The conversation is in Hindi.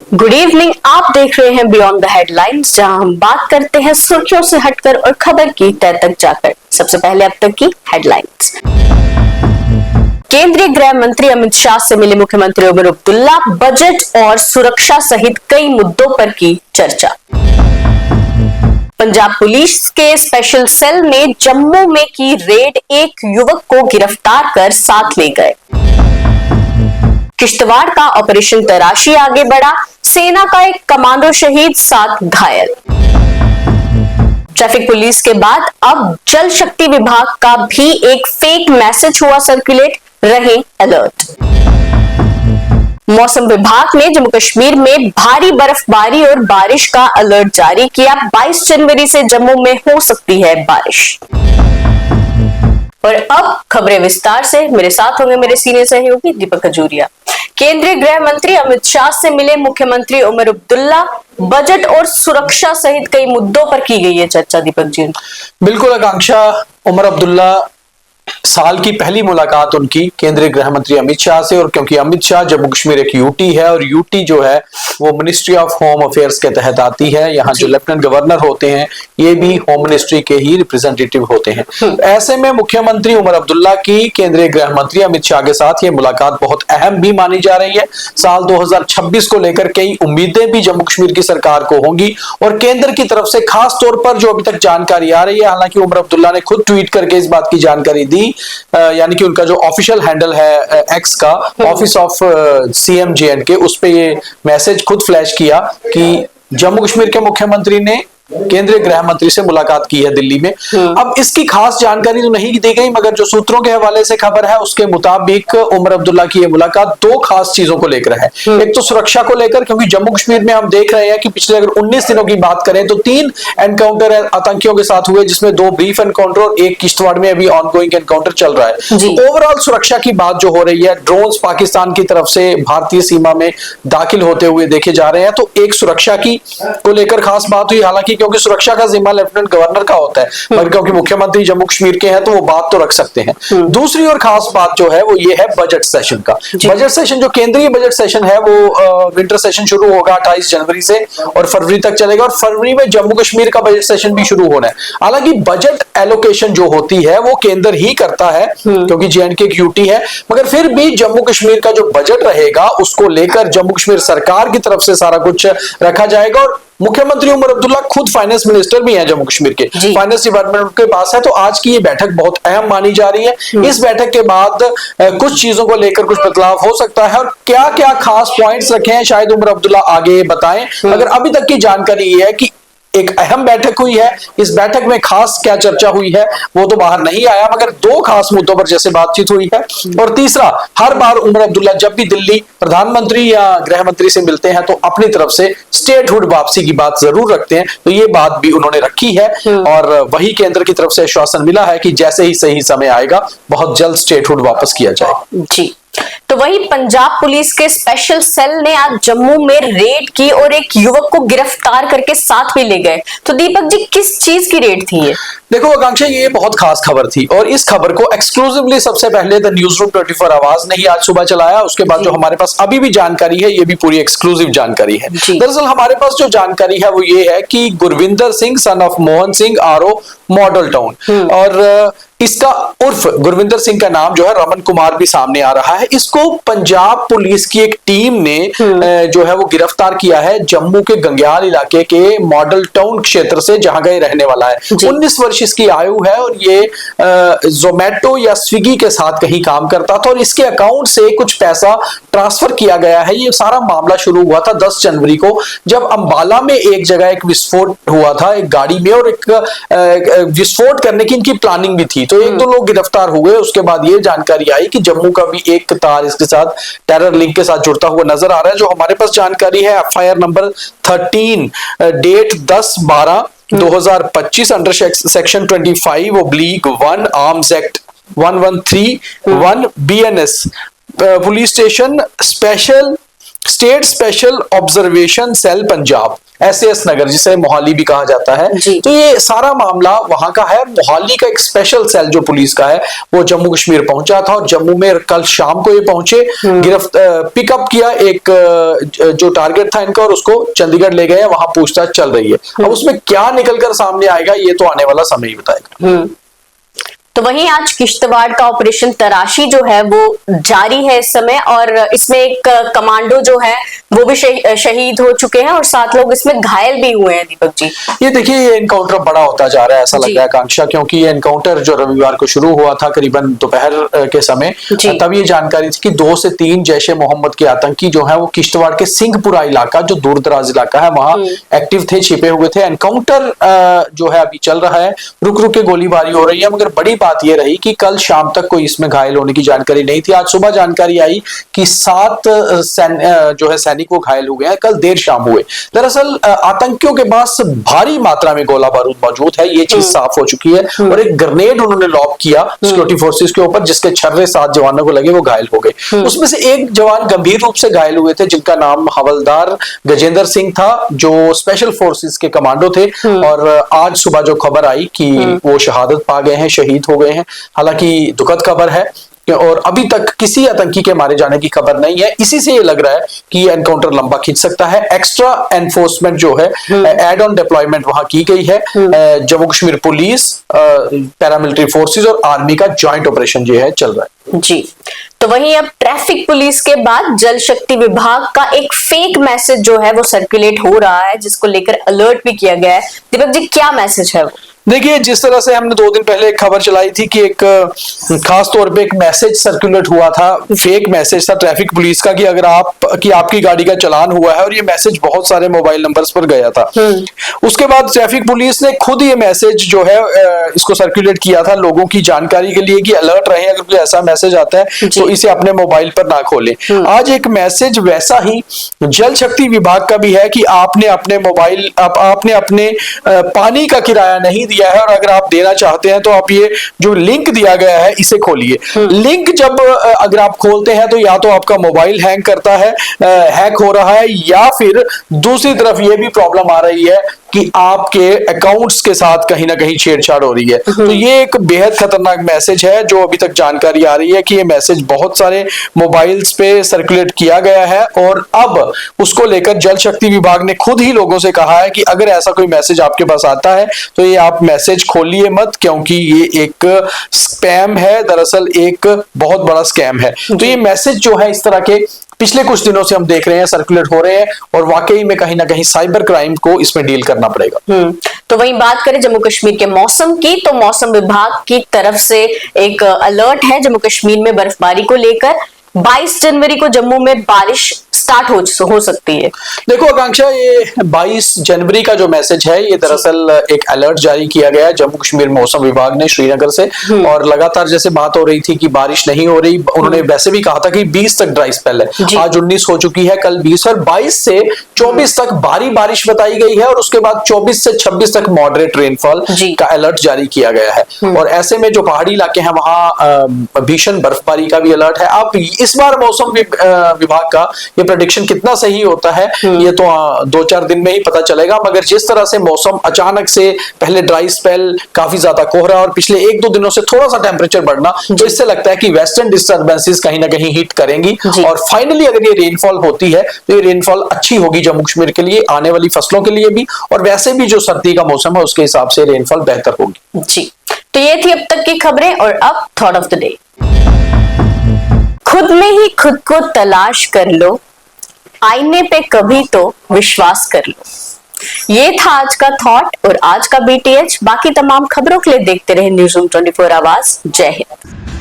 Good evening. आप देख रहे हैं बियॉन्ड द हेडलाइंस, जहां हम बात करते हैं सुर्खियों से हटकर और खबर की तह तक जाकर। सबसे पहले अब तक की हेडलाइंस। केंद्रीय गृह मंत्री अमित शाह से मिले मुख्यमंत्री उमर अब्दुल्ला, बजट और सुरक्षा सहित कई मुद्दों पर की चर्चा। पंजाब पुलिस के स्पेशल सेल ने जम्मू में की रेड, एक युवक को गिरफ्तार कर साथ ले गए। किश्तवाड़ का ऑपरेशन तराशी आगे बढ़ा, सेना का एक कमांडो शहीद, 7 घायल। ट्रैफिक पुलिस के बाद अब जल शक्ति विभाग का भी एक फेक मैसेज हुआ सर्कुलेट, रहे अलर्ट। मौसम विभाग ने जम्मू कश्मीर में भारी बर्फबारी और बारिश का अलर्ट जारी किया। 22 जनवरी से जम्मू में हो सकती है बारिश। और अब खबरें विस्तार से। मेरे साथ होंगे मेरे सीनियर सहयोगी दीपक खजूरिया। केंद्रीय गृह मंत्री अमित शाह से मिले मुख्यमंत्री उमर अब्दुल्ला, बजट और सुरक्षा सहित कई मुद्दों पर की गई है चर्चा। दीपक जी। बिल्कुल आकांक्षा, उमर अब्दुल्ला साल की पहली मुलाकात उनकी केंद्रीय गृह मंत्री अमित शाह से, और क्योंकि अमित शाह जम्मू कश्मीर एक यूटी है और यूटी जो है वो मिनिस्ट्री ऑफ होम अफेयर्स के तहत आती है। यहाँ जो लेफ्टिनेंट गवर्नर होते हैं ये भी होम मिनिस्ट्री के ही रिप्रेजेंटेटिव होते हैं। ऐसे में मुख्यमंत्री उमर अब्दुल्ला की केंद्रीय गृह मंत्री अमित शाह के साथ ये मुलाकात बहुत अहम भी मानी जा रही है। साल 2026 को लेकर कई उम्मीदें भी जम्मू कश्मीर की सरकार को होंगी और केंद्र की तरफ से खास तौर पर जो अभी तक जानकारी आ रही है, हालांकि उमर अब्दुल्ला ने खुद ट्वीट करके इस बात की जानकारी दी, यानी कि उनका जो ऑफिशियल हैंडल है एक्स का, ऑफिस ऑफ सीएम JNK, उस पे ये मैसेज खुद फ्लैश किया कि जम्मू कश्मीर के मुख्यमंत्री ने केंद्रीय गृह मंत्री से मुलाकात की है दिल्ली में। अब इसकी खास जानकारी तो नहीं दी गई, मगर जो सूत्रों के हवाले से खबर है उसके मुताबिक उमर अब्दुल्ला की ये मुलाकात 2 खास चीजों को लेकर है। एक तो सुरक्षा को लेकर, क्योंकि जम्मू कश्मीर में हम देख रहे हैं कि पिछले अगर 19 दिनों की बात करें तो 3 एनकाउंटर आतंकियों के साथ हुए, जिसमें 2 ब्रीफ एनकाउंटर और एक किश्तवाड़ में अभी ऑनगोइंग एनकाउंटर चल रहा है। तो ओवरऑल सुरक्षा की बात जो हो रही है, ड्रोन्स पाकिस्तान की तरफ से भारतीय सीमा में दाखिल होते हुए देखे जा रहे हैं, तो एक सुरक्षा की को लेकर खास बात हुई। हालांकि क्योंकि सुरक्षा का जिम्मा लेफ्टिनेंट गवर्नर का होता है, मगर क्योंकि मुख्यमंत्री जम्मू कश्मीर के हैं तो वो बात तो रख सकते हैं। दूसरी और खास बात जो है वो ये है बजट सेशन का। बजट सेशन, जो केंद्रीय बजट सेशन है वो विंटर सेशन शुरू होगा 28 जनवरी से और फरवरी तक चलेगा, और फरवरी में जम्मू कश्मीर का बजट सेशन भी शुरू होना है। हालांकि बजट एलोकेशन जो होती है वो केंद्र ही करता है क्योंकि JNK की यूटी है, मगर फिर भी जम्मू कश्मीर का जो बजट रहेगा उसको लेकर जम्मू कश्मीर सरकार की तरफ से सारा कुछ रखा जाएगा। और मुख्यमंत्री उमर अब्दुल्ला खुद फाइनेंस मिनिस्टर भी हैं जम्मू कश्मीर के, फाइनेंस डिपार्टमेंट के पास है, तो आज की ये बैठक बहुत अहम मानी जा रही है। इस बैठक के बाद कुछ चीजों को लेकर कुछ बदलाव हो सकता है, और क्या क्या खास पॉइंट्स रखे हैं शायद उमर अब्दुल्ला आगे बताएं। मगर अभी तक की जानकारी ये है कि एक अहम बैठक हुई है। इस बैठक में खास क्या चर्चा हुई है वो तो बाहर नहीं आया, मगर 2 खास मुद्दों पर जैसे बातचीत हुई है। और तीसरा, हर बार उमर अब्दुल्ला जब भी दिल्ली प्रधानमंत्री या गृह मंत्री से मिलते हैं तो अपनी तरफ से स्टेटहुड वापसी की बात जरूर रखते हैं, तो ये बात भी उन्होंने रखी है। और वही केंद्र की तरफ से आश्वासन मिला है कि जैसे ही सही समय आएगा बहुत जल्द स्टेटहुड वापस किया जाएगा। जी। तो वही पंजाब पुलिस के स्पेशल सेल ने आज जम्मू में रेड की और एक युवक को गिरफ्तार करके साथ भी ले गए। तो दीपक जी, किस चीज की रेड थी ये? देखो आकांक्षा, ये बहुत खास खबर थी और इस खबर को एक्सक्लूसिवली सबसे पहले द न्यूज रूम 24 आवाज ने ही आज सुबह चलाया। उसके बाद जो हमारे पास अभी भी जानकारी है ये भी पूरी एक्सक्लूसिव जानकारी है। दरअसल हमारे पास जो जानकारी है वो ये है कि Gurvinder Singh son of Mohan Singh RO model town, और इसका उर्फ गुरविंदर सिंह का नाम जो है रमन कुमार भी सामने आ रहा है। इसको पंजाब पुलिस की एक टीम ने जो है वो गिरफ्तार किया है जम्मू के गंग्याल इलाके के मॉडल टाउन क्षेत्र से, जहां का ये रहने वाला है। 19 वर्ष इसकी आयु है और ये जोमेटो या स्विगी के साथ कहीं काम करता था और इसके अकाउंट से कुछ पैसा ट्रांसफर किया गया है। ये सारा मामला शुरू हुआ था 10 जनवरी को, जब अंबाला में एक जगह एक विस्फोट हुआ था एक गाड़ी में, और एक विस्फोट करने की इनकी प्लानिंग भी थी। तो 1-2 लोग गिरफ्तार हुए। उसके बाद ये जानकारी आई कि जम्मू का भी एक तार इसके साथ टेरर लिंक के साथ जुड़ता हुआ नजर आ रहा है। जो हमारे पास जानकारी है FIR number 13 date 10/12/2025 under section 25/1 arms act 1131 BNS police station state special observation cell Punjab SAS Nagar, जिसे मोहाली भी कहा जाता है। जी। तो ये सारा मामला वहां का है। मोहाली का एक स्पेशल सेल जो पुलिस का है वो जम्मू कश्मीर पहुंचा था, और जम्मू में कल शाम को ये पहुंचे, पिकअप किया एक जो टारगेट था इनका, और उसको चंडीगढ़ ले गए। वहां पूछताछ चल रही है। अब उसमें क्या निकलकर सामने आएगा ये तो आने वाला समय ही बताएगा। तो वहीं आज किश्तवाड़ का ऑपरेशन तराशी जो है वो जारी है इस समय, और इसमें एक कमांडो जो है वो भी शहीद हो चुके हैं, और 7 लोग इसमें घायल भी हुए हैं। दीपक जी, ये देखिए, ये एनकाउंटर बड़ा होता जा रहा है ऐसा लग रहा है आकांक्षा, क्योंकि ये एनकाउंटर जो रविवार को शुरू हुआ था करीबन दोपहर के समय, तब ये जानकारी थी कि 2 से 3 जैश ए मोहम्मद के आतंकी जो है वो किश्तवाड़ के सिंहपुरा इलाका, जो दूर दराज इलाका है, वहां एक्टिव थे, छिपे हुए थे। एनकाउंटर जो है अभी चल रहा है, रुक रुक के गोलीबारी हो रही है, मगर बड़ी बात यह रही कि कल शाम तक कोई इसमें घायल होने की जानकारी नहीं थी। आज सुबह जानकारी आई कि 7 जो है सैनिक वो घायल हुए हैं, कल देर शाम हुए। दरअसल आतंकियों के पास भारी मात्रा में गोला बारूद मौजूद है, ये चीज साफ हो चुकी है, और एक ग्रेनेड उन्होंने लॉब किया सिक्योरिटी फोर्सेस के ऊपर, जिसके छर्रे 7 जवानों को लगे, वो घायल हो गए। उसमें से एक जवान गंभीर रूप से घायल हुए थे, जिनका नाम हवलदार गजेंद्र सिंह था, जो स्पेशल फोर्सेस के कमांडो थे। और आज सुबह जो खबर आई कि वो शहादत पा गए हैं, शहीद हो गए हैं। हालांकि दुखद खबर है, और अभी तक किसी आतंकी के मारे जाने की खबर नहीं है। इसी से ये लग रहा है कि ये एनकाउंटर लंबा खींच सकता है। एक्स्ट्रा एनफोर्समेंट जो है, एड ऑन डिप्लॉयमेंट वहां की गई है। Jammu Kashmir police, paramilitary forces और आर्मी का ज्वाइंट ऑपरेशन जो है चल रहा है। जी, तो वहीं अब ट्रैफिक पुलिस के बाद जल शक्ति विभाग का एक फेक मैसेज जो है वो सर्कुलेट हो रहा है, जिसको लेकर अलर्ट भी किया गया है। दीपक जी, क्या मैसेज है वो? देखिए, जिस तरह से हमने 2 दिन पहले एक खबर चलाई थी कि एक खास तौर पे एक मैसेज सर्कुलेट हुआ था, फेक मैसेज था ट्रैफिक पुलिस का, कि अगर आपकी गाड़ी का चालान हुआ है, और ये मैसेज बहुत सारे मोबाइल नंबर्स पर गया था। उसके बाद ट्रैफिक पुलिस ने खुद ये मैसेज जो है इसको सर्कुलेट किया था लोगों की जानकारी के लिए, कि अलर्ट रहे, अगर कोई ऐसा मैसेज आता है तो इसे अपने मोबाइल पर ना खोलें। आज एक मैसेज वैसा ही जल शक्ति विभाग का भी है कि आपने अपने मोबाइल, आपने अपने पानी का किराया नहीं दिया है, और अगर आप देना चाहते हैं तो आप ये जो लिंक दिया गया है इसे खोलिए। लिंक जब अगर आप खोलते हैं तो या तो आपका मोबाइल हैंग करता है, हैक हो रहा है, या फिर दूसरी तरफ ये भी प्रॉब्लम आ रही है कि आपके अकाउंट्स के साथ कहीं ना कहीं छेड़छाड़ हो रही है। तो ये एक बेहद खतरनाक मैसेज है, जो अभी तक जानकारी आ रही है कि ये मैसेज बहुत सारे मोबाइल्स पे सर्कुलेट किया गया है, और अब उसको लेकर जल शक्ति विभाग ने खुद ही लोगों से कहा है कि अगर ऐसा कोई मैसेज आपके पास आता है तो ये आप मैसेज खोलिए मत, क्योंकि ये एक स्पैम है, दरअसल एक बहुत बड़ा स्कैम है। तो ये मैसेज जो है इस तरह के पिछले कुछ दिनों से हम देख रहे हैं, सर्कुलेट हो रहे हैं, और वाकई में कहीं ना कहीं साइबर क्राइम को इसमें डील करना पड़ेगा। तो वहीं बात करें जम्मू कश्मीर के मौसम की, तो मौसम विभाग की तरफ से एक अलर्ट है जम्मू कश्मीर में बर्फबारी को लेकर। 22 जनवरी को जम्मू में बारिश स्टार्ट हो सकती है। देखो आकांक्षा, ये 22 जनवरी का जो मैसेज है, ये दरअसल एक अलर्ट जारी किया गया है जम्मू कश्मीर मौसम विभाग ने श्रीनगर से, और लगातार जैसे बात हो रही थी कि बारिश नहीं हो रही, उन्होंने वैसे भी कहा था कि 20 तक ड्राई स्पेल है। आज 19 हो चुकी है, कल 20, और 22 से 24 तक भारी बारिश बताई गई है, और उसके बाद 24 से 26 तक मॉडरेट रेनफॉल का अलर्ट जारी किया गया है। और ऐसे में जो पहाड़ी इलाके हैं वहां भीषण बर्फबारी का भी अलर्ट है। अब इस बार मौसम विभाग का ये प्रेडिक्शन कितना सही होता है ये तो 2-4 दिन में ही पता चलेगा, मगर जिस तरह से मौसम अचानक से पहले ड्राई स्पेल, काफी ज्यादा कोहरा, और पिछले 1-2 दिनों से थोड़ा सा टेम्परेचर बढ़ना, तो इससे लगता है कि वेस्टर्न डिस्टर्बेंसेस कहीं ना कहीं हिट करेंगी, और फाइनली अगर ये रेनफॉल होती है तो ये रेनफॉल अच्छी होगी जम्मू कश्मीर के लिए, आने वाली फसलों के लिए भी, और वैसे भी जो सर्दी का मौसम है उसके हिसाब से रेनफॉल बेहतर होगी। जी, तो ये थी अब तक की खबरें, और अब थॉट ऑफ द डे। खुद में ही खुद को तलाश कर लो, आईने पे कभी तो विश्वास कर लो। ये था आज का थॉट और आज का BTH। बाकी तमाम खबरों के लिए देखते रहे न्यूज़ रूम 24 आवाज। जय हिंद।